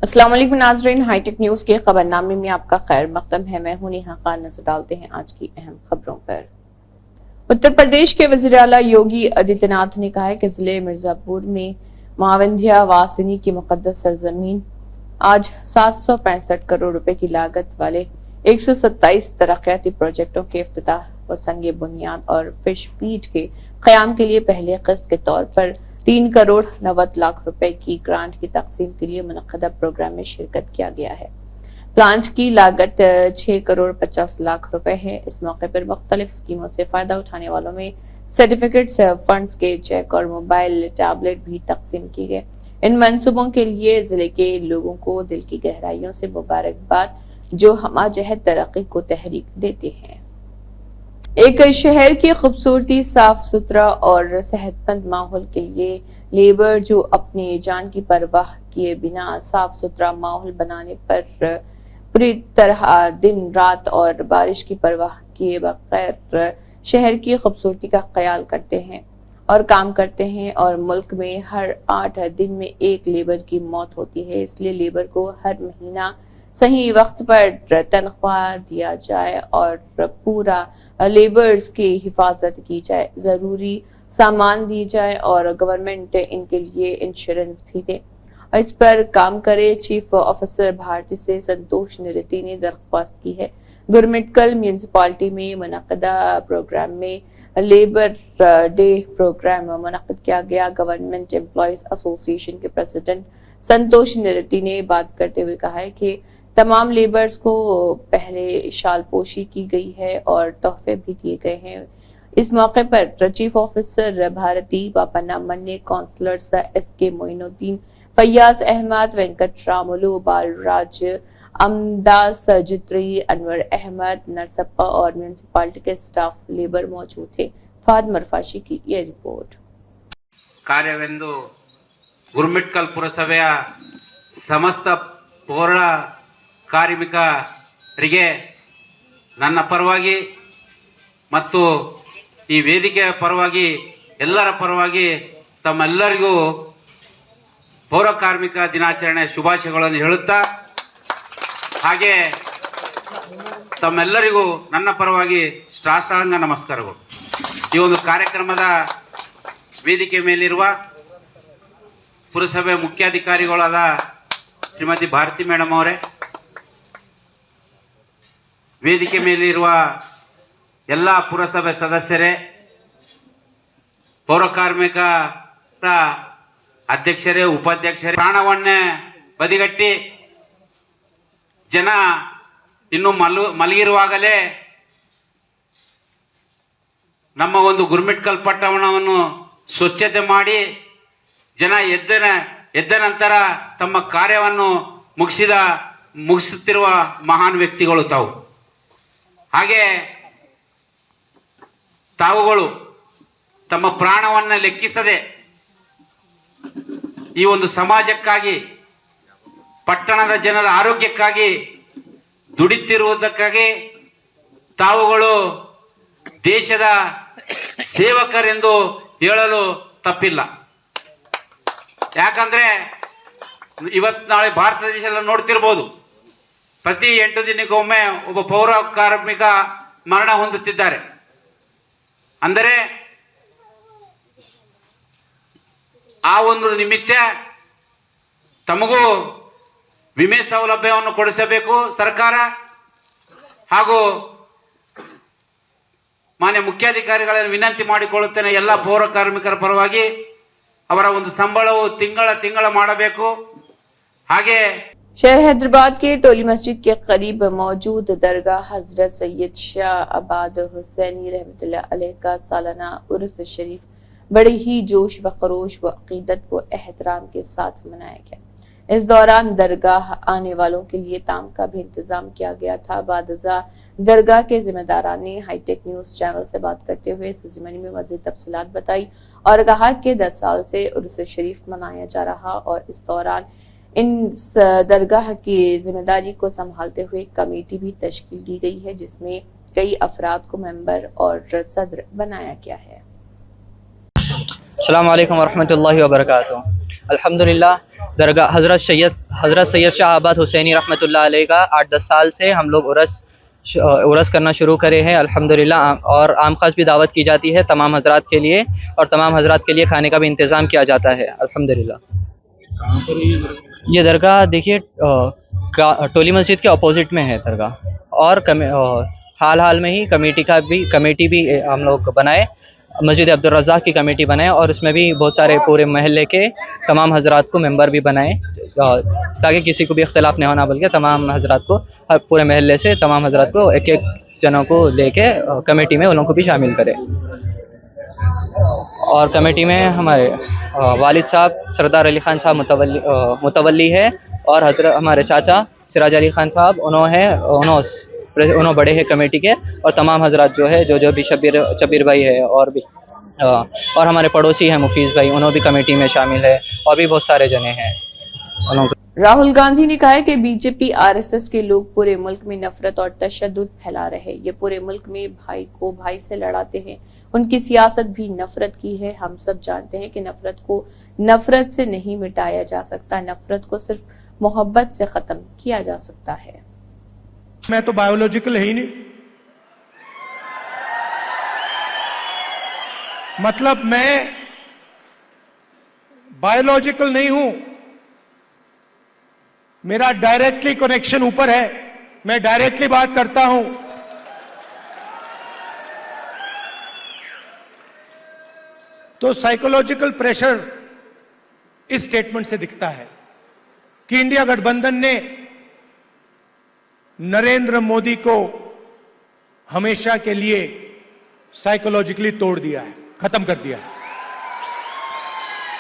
अस्सलाम वालेकुम नाज़रीन, हाईटेक न्यूज के खबरनामे में आपका खैर मकदम है। मैं हूं नेहा खान। नजर डालते हैं आज की अहम खबरों पर। उत्तर प्रदेश के वज़ीर आला योगी आदित्यनाथ ने कहा है कि जिले मिर्जापुर में मां विंध्यवासिनी की मुकद्दस सरजमीन आज 765 करोड़ रुपए की लागत वाले 127 तरक्याती प्रोजेक्टों के इफ्तिताह व संगे बुनियाद और फिश फीड के कयाम के लिए पहले किस्त के तौर पर 3 करोड़ 90 लाख रुपए की ग्रांट की तकसीम के लिए मुनक्कदा प्रोग्राम में शिरकत किया गया है। प्लांट की लागत 6 करोड़ 50 लाख रुपए है। इस मौके पर मुख्तलिफ स्कीमों से फायदा उठाने वालों में सर्टिफिकेट्स, फंड्स के चेक और मोबाइल टैबलेट भी तकसीम किए गए। इन मंसूबों के लिए जिले के लोगों को दिल की गहराइयों से मुबारकबाद, जो हमाजहत तरक्की को तहरीक देते हैं। एक शहर की खूबसूरती, साफ सुथरा और सेहतमंद माहौल के लिए लेबर जो अपनी जान की परवाह किए बिना साफ सुथरा माहौल बनाने पर पूरी तरह दिन रात और बारिश की परवाह किए बगैर शहर की खूबसूरती का ख्याल करते हैं और काम करते हैं। और मुल्क में हर 8 दिन में एक लेबर की मौत होती है। इसलिए लेबर को हर महीना सही वक्त पर तनख्वाह दिया जाए और पूरा लेबर्स की हिफाजत की जाए, जरूरी सामान दी जाए और गवर्नमेंट इनके लिए इंश्योरेंस भी दे। इस पर काम करे। चीफ ऑफिसर भारती से संतोष निरति ने दरख्वास्त की है। गुरमिटकल म्यूनिसिपालिटी में मुनक्कदा प्रोग्राम में लेबर डे प्रोग्राम मुनक्किद किया गया। गवर्नमेंट एम्प्लॉयज एसोसिएशन के प्रेसिडेंट संतोष निरति ने बात करते हुए कहा है कि तमाम लेबर्स को पहले शाल पोशी की गई है और तोहफे भी दिए गए हैं। इस मौके पर चीफ ऑफिसर भारती, बापन्ना मन्ने, काउंसलर्स एसके मोइनुद्दीन, फैयाज अहमद, वेंकट रामुलु, बालराज, अमदास जित्री, अनवर अहमद, नरसप्पा और म्यूनिसिपालिटी के स्टाफ लेबर मौजूद थे। फाद मरफाशी की यह रिपोर्ट। ಕಾರ್ಯವೆಂದು ಗುರುಮಿಟ್ಕಲ್ ಪುರಸಭೆಯ ಸಮಸ್ತ ಪೌರ ಕಾರ್ಮಿಕರಿಗೆ ನನ್ನ ಪರವಾಗಿ ಮತ್ತು ಈ ವೇದಿಕೆಯ ಪರವಾಗಿ ಎಲ್ಲರ ಪರವಾಗಿ ತಮ್ಮೆಲ್ಲರಿಗೂ ಪೌರ ಕಾರ್ಮಿಕ ದಿನಾಚರಣೆ ಶುಭಾಶಯಗಳನ್ನು ಹೇಳುತ್ತಾ, ಹಾಗೆ ತಮ್ಮೆಲ್ಲರಿಗೂ ನನ್ನ ಪರವಾಗಿ ಸಾಷ್ಟಾಂಗ ನಮಸ್ಕಾರಗಳು. ಈ ಒಂದು ಕಾರ್ಯಕ್ರಮದ ವೇದಿಕೆ ಮೇಲಿರುವ ಪುರಸಭೆ ಮುಖ್ಯಾಧಿಕಾರಿಗಳಾದ ಶ್ರೀಮತಿ ಭಾರತಿ ಮೇಡಮ್ ಅವರೇ, ವೇದಿಕೆ ಮೇಲಿರುವ ಎಲ್ಲ ಪುರಸಭೆ ಸದಸ್ಯರೇ, ಪೌರ ಕಾರ್ಮಿಕರ ಅಧ್ಯಕ್ಷರೇ, ಉಪಾಧ್ಯಕ್ಷರೇ, ಪ್ರಾಣವನ್ನೇ ಬದಿಗಟ್ಟಿ ಜನ ಇನ್ನು ಮಲಗಿರುವಾಗಲೇ ನಮ್ಮ ಒಂದು ಗುರುಮಿಟ್ಕಲ್ ಪಟ್ಟಣವನ್ನು ಸ್ವಚ್ಛತೆ ಮಾಡಿ ಜನ ಎದ್ದ ನಂತರ ತಮ್ಮ ಕಾರ್ಯವನ್ನು ಮುಗಿಸುತ್ತಿರುವ ಮಹಾನ್ ವ್ಯಕ್ತಿಗಳು ತಾವು. ಹಾಗೆ ತಾವುಗಳು ತಮ್ಮ ಪ್ರಾಣವನ್ನು ಲೆಕ್ಕಿಸದೆ ಈ ಒಂದು ಸಮಾಜಕ್ಕಾಗಿ, ಪಟ್ಟಣದ ಜನರ ಆರೋಗ್ಯಕ್ಕಾಗಿ ದುಡಿತಿರುವುದಕ್ಕಾಗಿ ತಾವುಗಳು ದೇಶದ ಸೇವಕರೆಂದು ಹೇಳಲು ತಪ್ಪಿಲ್ಲ. ಯಾಕಂದ್ರೆ ಇವತ್ತು ನಾಳೆ ಭಾರತ ದೇಶ ನೋಡ್ತಿರ್ಬೋದು, ಪ್ರತಿ 8 ದಿನಕ್ಕೊಮ್ಮೆ ಒಬ್ಬ ಪೌರ ಕಾರ್ಮಿಕ ಮರಣ ಹೊಂದುತ್ತಿದ್ದಾರೆ. ಅಂದರೆ ಆ ಒಂದು ನಿಮಿತ್ತ ತಮಗೂ ವಿಮೆ ಸೌಲಭ್ಯವನ್ನು ಕೊಡಿಸಬೇಕು ಸರ್ಕಾರ. ಹಾಗೂ ಮಾನ್ಯ ಮುಖ್ಯಾಧಿಕಾರಿಗಳನ್ನು ವಿನಂತಿ ಮಾಡಿಕೊಳ್ಳುತ್ತೇನೆ, ಎಲ್ಲ ಪೌರ ಕಾರ್ಮಿಕರ ಪರವಾಗಿ ಅವರ ಒಂದು ಸಂಬಳವು ತಿಂಗಳ ಮಾಡಬೇಕು. ಹಾಗೆ शहर हैदराबाद के टोली मस्जिद के करीब मौजूद दरगाह हजरत सैयद शाह आबाद हुसैनी रहमतुल्लाह अलैह का सालाना उर्स शरीफ बड़े ही जोश व खरोश व अकीदत व एहतराम के साथ मनाया गया। इस दौरान दरगाह आने वालों के लिए ताम का भी इंतजाम किया गया था। बादजा दरगाह के जिम्मेदारान ने हाईटेक न्यूज चैनल से बात करते हुए इस ज़िम्मनी में मज़ीद तफसीलात बताई और कहा कि 10 साल से उर्स शरीफ मनाया जा रहा और इस दौरान इन दरगाह की जिम्मेदारी को संभालते हुए कमेटी भी तश्कील दी गई है, जिसमें कई अफराद को मेंबर और सदर बनाया गया है। अस्सलाम वालेकुम वरहमतुल्लाहि वबरकातुहू। अल्हम्दुलिल्लाह दरगाह हज़रत सैयद शाह आबाद हुसैनी रहमतुल्लाह अलैह का 8-10 साल से हम लोग उरस करना शुरू करे हैं अल्हम्दुलिल्लाह। और आम खास भी दावत की जाती है तमाम हजरात के लिए, और तमाम हजरात के लिए खाने का भी इंतज़ाम किया जाता है अल्हम्दुलिल्लाह। कहाँ पर है ये दरगाह? ये दरगाह देखिए टोली मस्जिद के अपोजिट में है दरगाह, और हाल में ही कमेटी भी हम लोग बनाए, मस्जिद अब्दुल रज़्ज़ाक़ की कमेटी बनाए, और उसमें भी बहुत सारे पूरे महल्ले के तमाम हजरात को मेंबर भी बनाए, ताकि किसी को भी इख्तिलाफ नहीं होना, बल्कि तमाम हजरात को पूरे महल्ले से तमाम हजरात को एक एक जनों को लेके कमेटी में उन लोगों को भी शामिल करें। और कमेटी में हमारे वालिद साहब सरदार अली खान साहब मुतवल्ली है, और हमारे चाचा सिराज अली खान साहब उन्होंने बड़े हैं कमेटी के, और तमाम हजरात जो है जो भी शबीर भाई है, और हमारे पड़ोसी हैं मुफीज़ भाई, उन्होंने भी कमेटी में शामिल है, और भी बहुत सारे जने हैं। राहुल गांधी ने कहा है कि बीजेपी आरएसएस के लोग पूरे मुल्क में नफरत और तशद्दुद फैला रहे हैं। ये पूरे मुल्क में भाई को भाई से लड़ाते हैं। उनकी सियासत भी नफरत की है। हम सब जानते हैं कि नफरत को नफरत से नहीं मिटाया जा सकता, नफरत को सिर्फ मोहब्बत से खत्म किया जा सकता है। मैं तो बायोलॉजिकल है ही नहीं, मतलब मैं बायोलॉजिकल नहीं हूं, मेरा डायरेक्टली कनेक्शन ऊपर है, मैं डायरेक्टली बात करता हूं। तो साइकोलॉजिकल प्रेशर इस स्टेटमेंट से दिखता है कि इंडिया गठबंधन ने नरेंद्र मोदी को हमेशा के लिए साइकोलॉजिकली तोड़ दिया है, खत्म कर दिया है।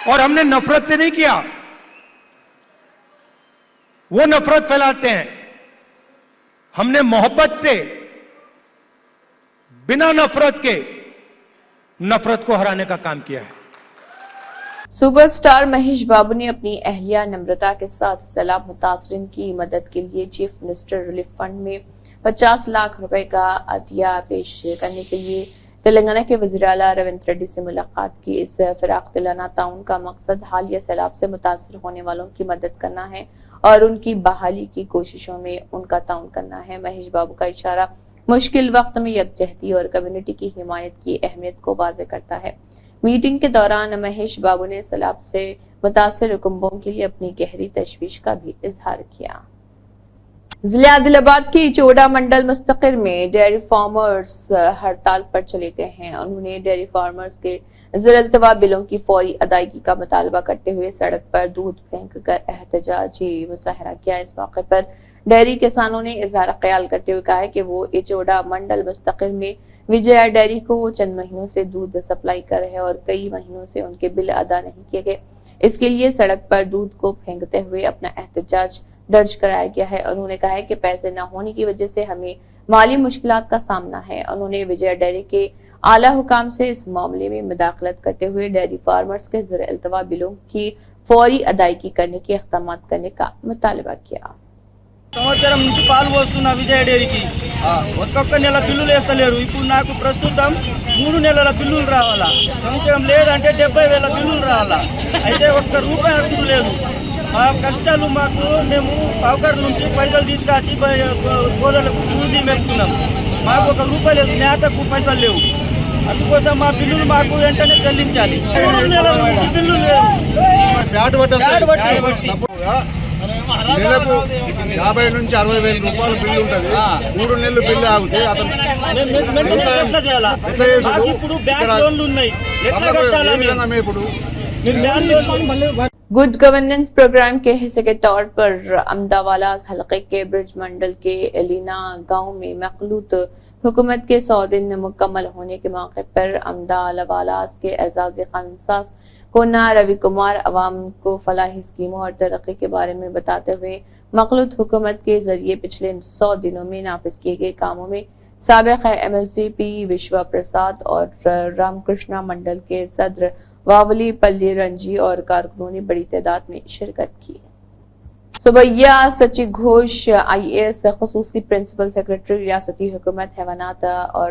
और हमने नफरत से नहीं किया, वो नफरत फैलाते हैं, हमने मोहब्बत से, बिना नफरत के नफरत को हराने का काम किया है। सुपरस्टार महेश बाबू ने अपनी अहलिया नम्रता के साथ सैलाब मुतासरीन की मदद के लिए चीफ मिनिस्टर रिलीफ फंड में 50 लाख रुपए का अतिया पेश करने के लिए तेलंगाना के वज़ीर आला रविंद्र रेड्डी से मुलाकात की। इस फिराक दिलाना ताउन का मकसद हालिया सैलाब से मुतासर होने वालों की मदद करना है और उनकी बहाली की कोशिशों में उनका ताउन करना है। महेश बाबू का इशारा मुश्किल वक्त में यकजहती और कम्युनिटी की हिमायत की अहमियत को वाज़े करता है। मीटिंग के दौरान महेश बाबू ने सैलाब से मुतासिर कुंबों के लिए अपनी गहरी तशवीश का भी इजहार किया। जिले आदिलाबाद के इचोड़ा मंडल मुस्तकिर में डेयरी फार्मर्स हड़ताल पर चले गए हैं। उन्होंने डेयरी फार्मर्स के ज़र-ए-इल्तवा बिलों की फौरी अदायगी का मुतालबा करते हुए सड़क पर दूध फेंक कर एहतजाजी मुजाहरा किया। इस मौके पर डेयरी किसानों ने इजहार ख्याल करते हुए कहा है कि वो इचोड़ा मंडल मुस्तकिर में विजया डेयरी को चंद महीनों से दूध सप्लाई कर रहे हैं और कई महीनों से उनके बिल अदा नहीं किए गए। इसके लिए सड़क पर दूध को फेंकते हुए अपना एहतजाज दर्ज कराया गया है। उन्होंने कहा है कि पैसे न होने की वजह से हमें माली मुश्किलात का सामना है। उन्होंने विजया डेयरी के आला हुकाम से इस मामले में मुदाखलत करते हुए डेयरी फार्मर्स के ज़र-ए-इल्तवा बिलों की फौरी अदायगी करने के इक़दाम करने का मुतालबा किया। సంవత్సరం నుంచి పాలు పోస్తున్న విజయ డైరీకి ఒక్కొక్క నెల బిల్లులు వేస్తలేరు. ఇప్పుడు నాకు ప్రస్తుతం 3 నెలల బిల్లులు రావాలా, సంవత్సరం లేదంటే 70,000 బిల్లులు రావాలా. అయితే ఒక్క రూపాయి అసలు లేదు. మా కష్టాలు మేము సౌకర్యం నుంచి పైసలు తీసుకొచ్చి గోదలకు దూది మెప్పుతున్నాం. మాకు ఒక రూపాయి లేదు, మేతకు పైసలు లేవు. అందుకోసం మా బిల్లులు మాకు వెంటనే చెల్లించాలి. 3 నెలల నుంచి బిల్లు లేవు. నెలకు 50 నుంచి 60,000 రూపాయలు బిల్లు ఉంటుంది. 3 నెలలు బిల్లు ఆగితే అతను गुड गवर्नेंस प्रोग्राम के हिस्से के तौर पर अहमदावाला हलके के ब्रिज मंडल के एलिना गांव में मखलूत हुकूमत के 100 दिन मुकम्मल होने के मौके पर अहमदावाला के एजाज़ी खानसास कोना रवि कुमार अवाम को फलाही स्कीमों और तरक्की के बारे में बताते हुए मखलूत हुकूमत के जरिए पिछले 100 दिनों में नाफिज किए गए कामों में साबिक़ एमएलसी पी विश्वा प्रसाद और रामकृष्णा मंडल के सदर वावली पल्ली रंजी और कारकुनों ने बड़ी तादाद में शिरकत की। सुबैया सची घोष IAS खुसूसी प्रिंसिपल सेक्रेटरी रियासती हुकूमत हैवानात और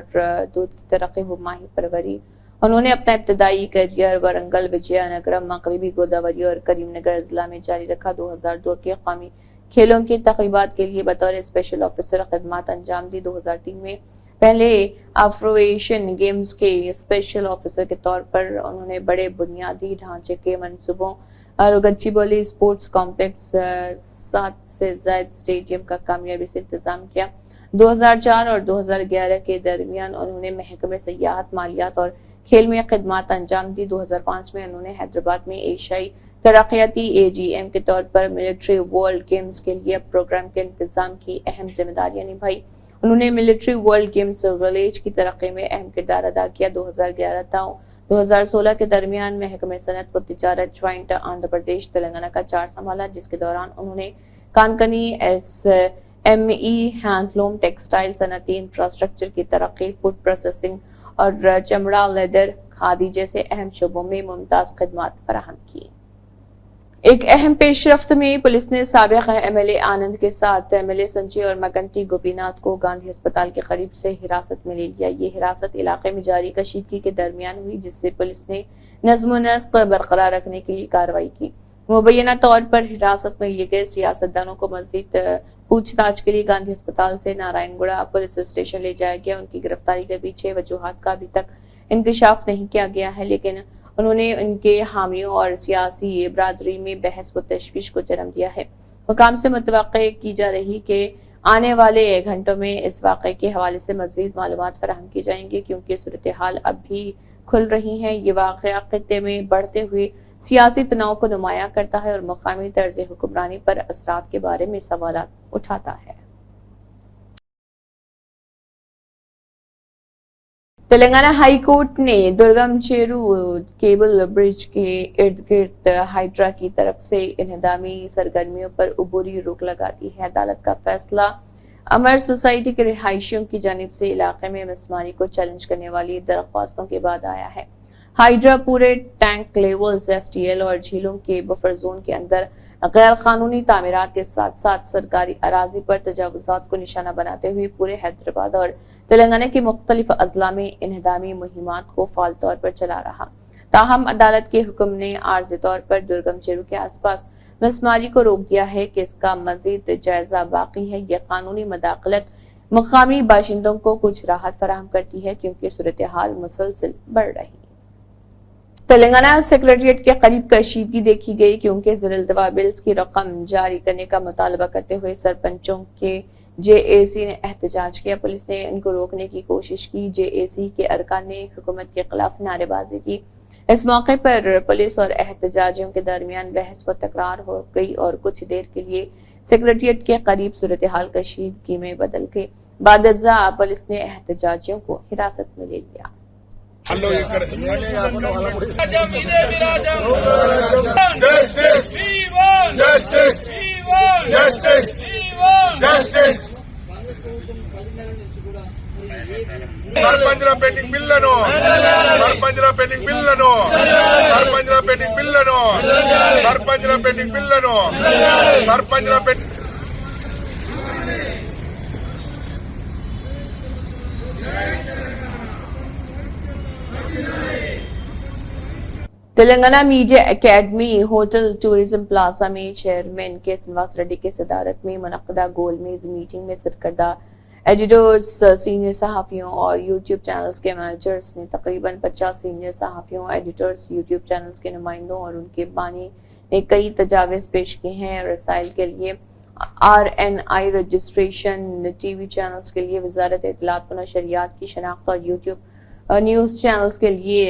दूध की तरक्की व माही परवरी उन्होंने अपना इब्तदाई करियर वरंगल, विजयनगरम, मगरबी गोदावरी और करीमनगर जिला में जारी रखा। 2002 के कौमी खेलों की तकरीबात के लिए बतौर स्पेशल ऑफिसर खिदमत अंजाम दी। 2003 में पहले अफ्रो एशियन गेम्स के स्पेशल ऑफिसर के तौर पर उन्होंने बड़े बुनियादी ढांचे के मंसूबों और गच्चीबौली स्पोर्ट्स कॉम्प्लेक्स 7 से ज्यादा स्टेडियम का कामयाबी से इंतजाम किया। 2004 और 2011 के दरमियान उन्होंने महकमे सयाहत, मालियात और खेल में खिदमत अंजाम दी। 2005 में उन्होंने हैदराबाद में एशियाई तरक्याती AGM के तौर पर मिलिट्री वर्ल्ड गेम्स के लिए प्रोग्राम के इंतजाम की अहम जिम्मेदारियां निभाई। उन्होंने मिलिट्री वर्ल्ड गेम्स विलेज की तरक्की में अहम किरदार अदा किया। 2011 था 2016 के दरमियान महकमे सनत व तिजारत ज्वाइंट आंध्र प्रदेश तेलंगाना का चार्ज संभाला, जिसके दौरान उन्होंने कानकनी SME, हैंडलूम, टेक्सटाइल, सनती इंफ्रास्ट्रक्चर की तरक्की, फूड प्रोसेसिंग और चमड़ा, लेदर, खादी जैसे अहम शोबों में मुमताज खिदमत फराहम की। एक अहम पेशरफ्त में पुलिस ने साबिक MLA आनंद के साथ MLA संजय और मगंटी गोपीनाथ को गांधी अस्पताल के करीब से हिरासत में ले लिया। ये हिरासत इलाके में जारी कशीदगी के दरमियान हुई, जिससे पुलिस ने नज़्म नस्क बरकरार रखने के लिए कार्रवाई की। मुबैना तौर पर हिरासत में लिए गए सियासतदानों को मजीद पूछताछ के लिए गांधी अस्पताल से नारायणगुड़ा पुलिस स्टेशन ले जाया गया। उनकी गिरफ्तारी के पीछे वजूहात का अभी तक इंकशाफ नहीं किया गया है, लेकिन उन्होंने उनके हामियों और सियासी बरादरी में बहस व तशवीश को जन्म दिया है। हुकाम से मुतवक्के की जा रही कि आने वाले घंटों में इस वाक़े के हवाले से मजीद मालूमात फराहम की जाएंगी, क्योंकि सूरत हाल अब भी खुल रही है। ये वाक़या खित्ते में बढ़ते हुए सियासी तनाव को नुमाया करता है और मुकामी तर्ज हुक्मरानी पर असरात के बारे में सवाल उठाता है। तेलंगाना हाई कोर्ट ने दुर्गम चेरू केबल ब्रिज के इर्द गिर्द हाइड्रा की तरफ से इन्हदामी सरगर्मियों पर उबूरी रोक लगा दी है। अदालत का फैसला अमर सोसाइटी के रिहायशियों की जानिब से इलाके में मिसमारी को चैलेंज करने वाली दरख्वास्तों के बाद आया है। हाइड्रा पूरे टैंक लेवल्स, FTL और झीलों के बफर जोन के अंदर गैर कानूनी तामीरात के साथ साथ सरकारी अराजी पर तजावुजात को निशाना बनाते हुए पूरे हैदराबाद और तेलंगाना के मुख्तलिफ अजला में इन्हदामी मुहिमात को फाल तौर पर चला रहा। ताहम अदालत के हुक्म ने आर्जी तौर पर दुर्गम चेरू के आसपास मिसमारी को रोक दिया है कि इसका मजीद जायजा बाकी है। यह कानूनी मदाखलत मुकामी बाशिंदों को कुछ राहत फराहम करती है, क्योंकि सूरत हाल मुसलसल बढ़ रही। तेलंगाना सेक्रेटरिएट के करीब कशीदगी देखी गई, क्योंकि ज़िर-इल्तवा बिल्स की रकम जारी करने का मुतालबा करते हुए सरपंचों के JAC ने एहतजाज किया। पुलिस ने इनको रोकने की कोशिश की। JAC के अरकान ने हुकूमत के खिलाफ नारेबाजी की। इस मौके पर पुलिस और एहतजाजियों के दरमियान बहस व तकरार हो गई और कुछ देर के लिए सेक्रेटरिएट के करीब सूरत हाल कशीदगी में बदल गई। बादजा पुलिस ने एहतजाजियों को हिरासत में ले लिया। సర్పంచుల పెండింగ్ బిల్లును సర్పంచుల పెండింగ్ బిల్లును సర్పంచుల పెండింగ్ బిల్లును సర్పంచుల పెండింగ్ బిల్లును సర్పంచుల pending Telangana media academy hotel tourism plaza में चेयरमैन के श्रीनिवास रेड्डी की सदारत में मुनक्कदा गोलमेज मीटिंग में शिरकर्दा एडिटर्स, सीनियर सहाफियों और यूट्यूब चैनल्स के मैनेजर्स ने तकरीबन 50 सीनियर सहाफियों, एडिटर्स, यूट्यूब चैनल्स के नुमाइंदों और उनके बानी ने कई तजावीज़ पेश किए हैं। रसाइल के लिए RNI रजिस्ट्रेशन, टीवी चैनल्स के लिए वजारत इत्तलात व नशरियात की शनाख्त और यूट्यूब न्यूज़ चैनल्स के लिए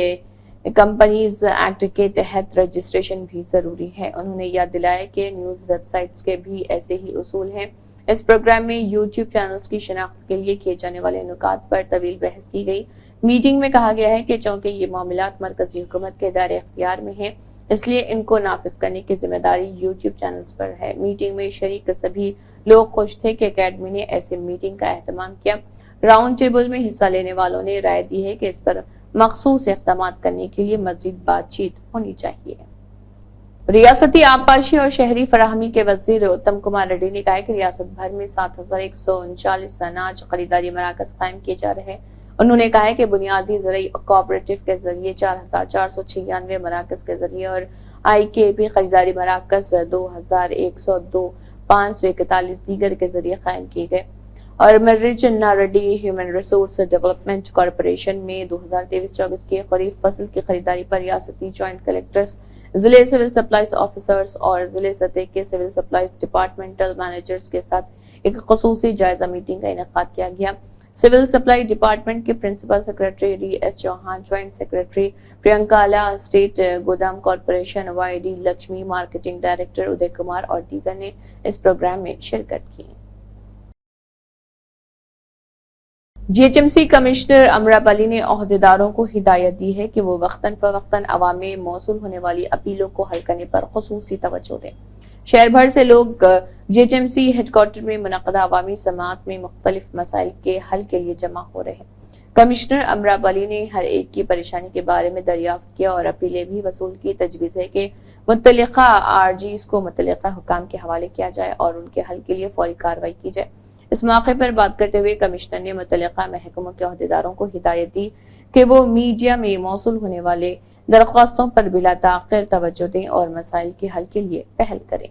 कंपनीज एक्ट के तहत रजिस्ट्रेशन भी जरूरी है। उन्होंने याद दिलाया कि न्यूज़ वेबसाइट्स के भी ऐसे ही उसूल हैं। इस प्रोग्राम में यूट्यूब चैनल्स की शनाख्त के लिए किए जाने वाले नुकात पर तवील बहस की गई। मीटिंग में कहा गया है कि चूंकि ये मामलात मरकजी हुकूमत के दायरे इख्तियार में है, इसलिए इनको नाफिज करने की जिम्मेदारी यूट्यूब चैनल्स पर है। मीटिंग में शरीक सभी लोग खुश थे कि अकेडमी ने ऐसे मीटिंग का एहतमाम किया। राउंड टेबल में हिस्सा लेने वालों ने राय दी है कि इस पर मखसूस इक़दाम करने के लिए मजीद बातचीत होनी चाहिए। रियासती आबपाशी और शहरी फराहमी के वजीर उत्तम कुमार रेड्डी ने कहा कि रियासत भर में 7139 अनाज खरीदारी मराकज कायम किए जा रहे हैं انہوں نے کہا ہے کہ بنیادی زرعی کوآپریٹو کے ذریعے 4496 مراکز کے ذریعے اور IKP خریداری مراکز 2102 541 دیگر کے ذریعے قائم کیے گئے اور مرج ناریڈی ہیومن ریسورس ڈیولپمنٹ کارپوریشن میں 2023-24 کے خریف فصل کی خریداری پر ریاستی جوائنٹ کلیکٹرز، ضلع سول سپلائز آفیسرز اور ضلع سطح کے سول سپلائز ڈپارٹمنٹل مینیجرز کے ساتھ ایک خصوصی جائزہ میٹنگ کا انعقاد کیا گیا۔ سول سپلائی ڈپارٹمنٹ کے principal secretary D S Chauhan, joint secretary پرینکالا، اسٹیٹ گودام corporation YD Lakshmi, marketing director Uday Kumar اور دیگر نے اس پروگرام میں شرکت کی۔ GHMC کمشنر امراپلی نے عہدیداروں کو ہدایت دی ہے کہ وہ وقتاً فوقتاً عوام میں موصول ہونے والی اپیلوں کو حل کرنے پر خصوصی توجہ دیں۔ شہر بھر سے لوگ GHMC ہیڈ کوارٹر میں منعقدہ عوامی سماعت میں مختلف مسائل کے حل کے لیے جمع ہو رہے ہیں۔ کمشنر امراپلی نے ہر ایک کی پریشانی کے بارے میں دریافت کیا اور اپیلیں بھی وصول کی۔ تجویز ہے کہ متعلقہ RGs کو متعلقہ حکام کے حوالے کیا جائے اور ان کے حل کے لیے فوری کارروائی کی جائے۔ اس موقع پر بات کرتے ہوئے کمشنر نے متعلقہ محکموں کے عہدیداروں کو ہدایت دی کہ وہ میڈیا میں موصول ہونے والے درخواستوں پر بلا تاخیر توجہ دیں اور مسائل کے حل کے لیے پہل کریں۔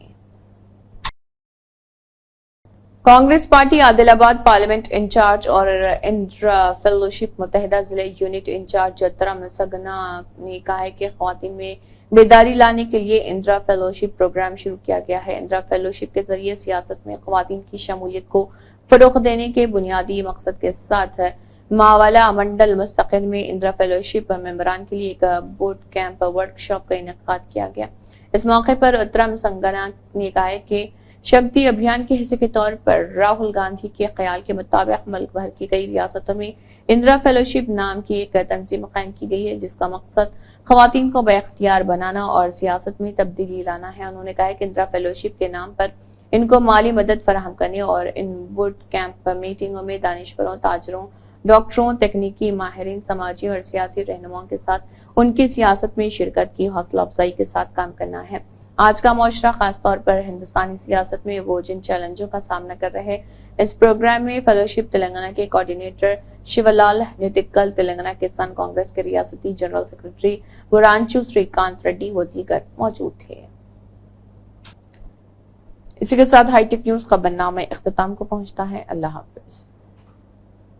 کانگریس پارٹی عادل آباد پارلیمنٹ انچارج اور اندرا فیلوشپ متحدہ ضلع یونٹ انچارج جترم سگنا نے کہا ہے کہ خواتین میں بیداری لانے کے لیے اندرا فیلوشپ پروگرام شروع کیا گیا ہے۔ اندرا فیلوشپ کے ذریعے سیاست میں خواتین کی شمولیت کو فروغ دینے کے بنیادی مقصد کے ساتھ ماولا منڈل مستقل میں اندرا فیلوشپ ممبران کے لیے ایک بوٹ کیمپ ورکشاپ کا انعقاد کیا گیا۔ اس موقع پر اترم سنگنا نے کہا ہے کہ شکتی ابھیان کے حصے کے طور پر راہل گاندھی کے خیال کے مطابق ملک بھر کی کئی ریاستوں میں اندرا فیلوشپ نام کی ایک تنظیم قائم کی گئی ہے جس کا مقصد خواتین کو بااختیار بنانا اور سیاست میں تبدیلی لانا ہے۔ انہوں نے کہا کہ اندرا فیلوشپ کے نام پر ان کو مالی مدد فراہم کرنے اور ان بوٹ کیمپ میٹنگوں میں دانشوروں، تاجروں، ڈاکٹروں، تکنیکی ماہرین، سماجی اور سیاسی رہنماؤں کے ساتھ ان کی سیاست میں شرکت کی حوصلہ افزائی کے ساتھ کام کرنا ہے۔ آج کا معاشرہ خاص طور پر ہندوستانی سیاست میں وہ جن چیلنجوں کا سامنا کر رہے اس پروگرام میں فیلوشپ تلنگانہ کے کوارڈینیٹر شیولال نتکل، تلنگانہ کسان کانگریس کے ریاستی جنرل سیکرٹری ورانچو سری کانت ریڈی و دیگر موجود تھے۔ اسی کے ساتھ ہائی ٹیک نیوز خبرنامہ اختتام کو پہنچتا ہے۔ اللہ حافظ۔